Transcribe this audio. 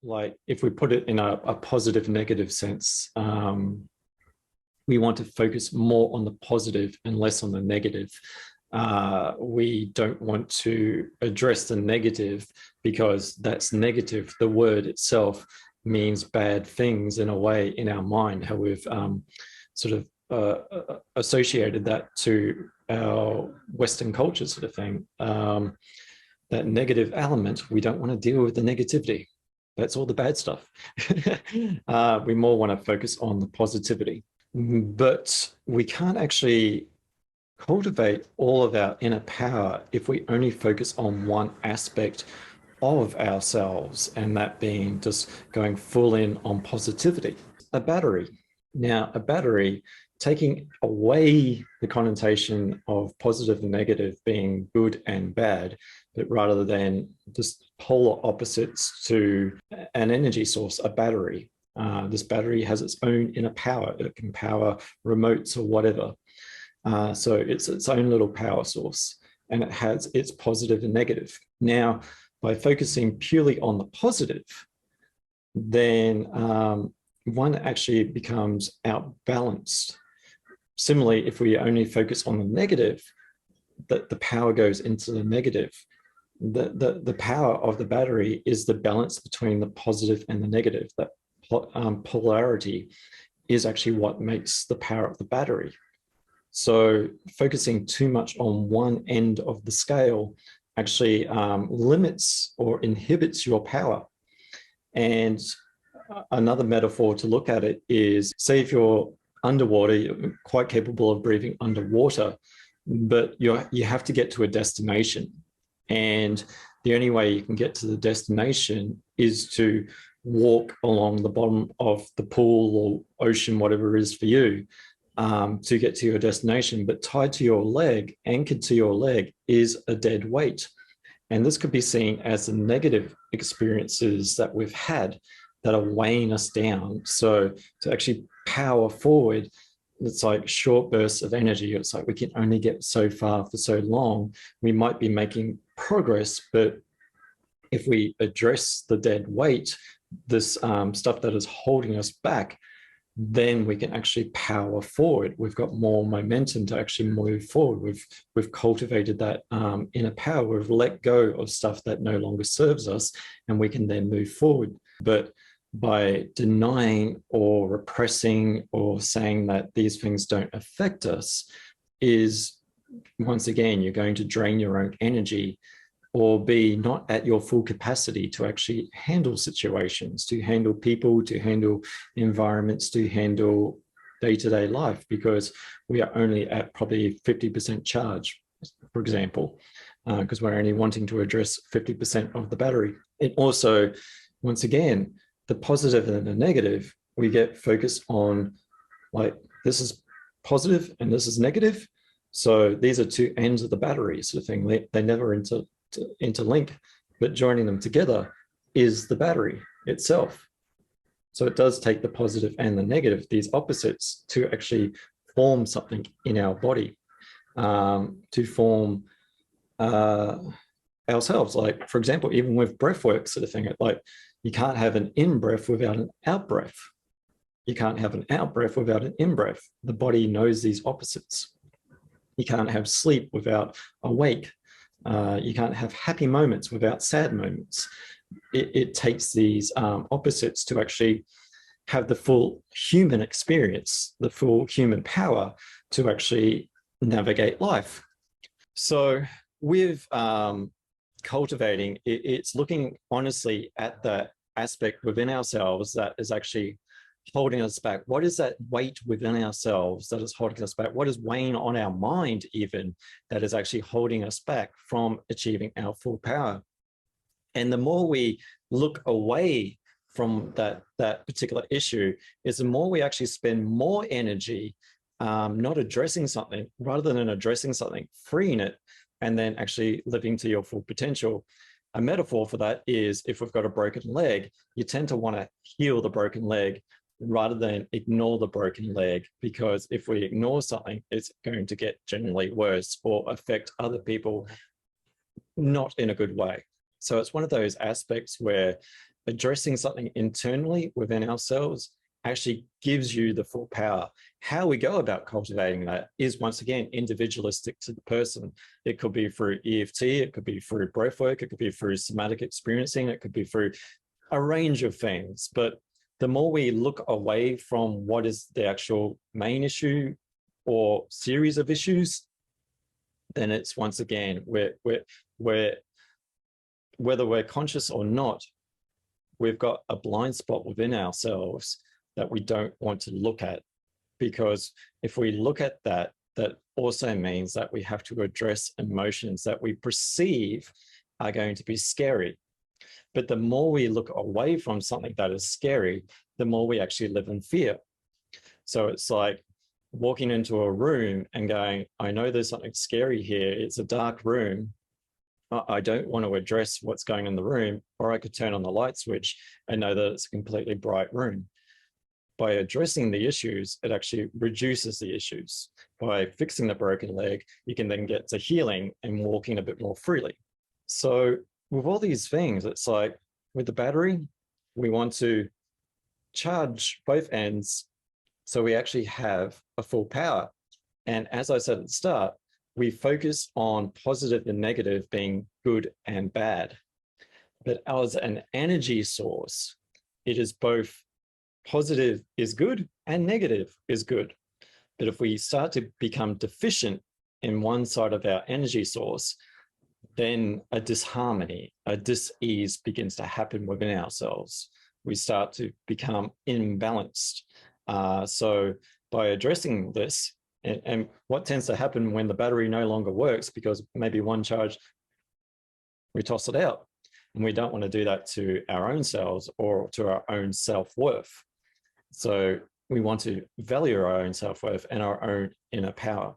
like if we put it in a positive negative sense, we want to focus more on the positive and less on the negative. We don't want to address the negative because that's negative. The word itself means bad things in a way in our mind, how we've sort of associated that to our Western culture sort of thing. That negative element, we don't want to deal with the negativity. That's all the bad stuff. We more want to focus on the positivity. But we can't actually cultivate all of our inner power if we only focus on one aspect of ourselves, and that being just going full in on positivity. A battery. Now, a battery, taking away the connotation of positive and negative being good and bad, but rather than just polar opposites to an energy source, a battery. This battery has its own inner power. It can power remotes or whatever. So it's its own little power source, and it has its positive and negative. Now, by focusing purely on the positive, then one actually becomes outbalanced. Similarly, if we only focus on the negative, the power goes into the negative. The power of the battery is the balance between the positive and the negative. That polarity is actually what makes the power of the battery. So focusing too much on one end of the scale actually limits or inhibits your power. And another metaphor to look at it is, say if you're underwater, you're quite capable of breathing underwater, but you have to get to a destination. And the only way you can get to the destination is to walk along the bottom of the pool or ocean, whatever it is for you, to get to your destination. But tied to your leg, anchored to your leg, is a dead weight. And this could be seen as the negative experiences that we've had that are weighing us down. So to actually power forward, it's like short bursts of energy. It's like we can only get so far for so long. We might be making progress, but if we address the dead weight, this stuff that is holding us back, then we can actually power forward. We've got more momentum to actually move forward. We've cultivated that inner power. We've let go of stuff that no longer serves us, and we can then move forward. But by denying or repressing or saying that these things don't affect us, is once again, you're going to drain your own energy or be not at your full capacity to actually handle situations, to handle people, to handle environments, to handle day-to-day life, because we are only at probably 50% charge, for example, because we're only wanting to address 50% of the battery. It also, once again, the positive and the negative, we get focused on, like, this is positive and this is negative. So these are two ends of the battery sort of thing. They never interlink, but joining them together is the battery itself. So it does take the positive and the negative, these opposites, to actually form something in our body, to form ourselves. Like, for example, even with breath work sort of thing, like, you can't have an in-breath without an out-breath. You can't have an out-breath without an in-breath. The body knows these opposites. You can't have sleep without awake. You can't have happy moments without sad moments. It takes these opposites to actually have the full human experience, the full human power to actually navigate life. So with cultivating, it's looking honestly at the aspect within ourselves that is actually holding us back. What is that weight within ourselves that is holding us back? What is weighing on our mind even that is actually holding us back from achieving our full power? And the more we look away from that particular issue, is the more we actually spend more energy not addressing something, rather than addressing something, freeing it, and then actually living to your full potential. A metaphor for that is, if we've got a broken leg, you tend to want to heal the broken leg rather than ignore the broken leg, because if we ignore something, it's going to get generally worse or affect other people not in a good way. So it's one of those aspects where addressing something internally within ourselves actually gives you the full power. How we go about cultivating that is, once again, individualistic to the person. It could be through EFT, it could be through breath work, it could be through somatic experiencing, it could be through a range of things. But the more we look away from what is the actual main issue or series of issues, then it's, once again, whether we're conscious or not, we've got a blind spot within ourselves that we don't want to look at. Because if we look at that, that also means that we have to address emotions that we perceive are going to be scary. But the more we look away from something that is scary, the more we actually live in fear. So it's like walking into a room and going, I know there's something scary here. It's a dark room. I don't want to address what's going on in the room, or I could turn on the light switch and know that it's a completely bright room. By addressing the issues, it actually reduces the issues. By fixing the broken leg, you can then get to healing and walking a bit more freely. So with all these things, it's like with the battery, we want to charge both ends so we actually have a full power. And as I said at the start, we focus on positive and negative being good and bad. But as an energy source, it is both positive is good and negative is good. But if we start to become deficient in one side of our energy source, then a disharmony, a dis-ease begins to happen within ourselves. We start to become imbalanced. So by addressing this, and what tends to happen when the battery no longer works, because maybe one charge, we toss it out. And we don't want to do that to our own selves or to our own self-worth. So we want to value our own self-worth and our own inner power.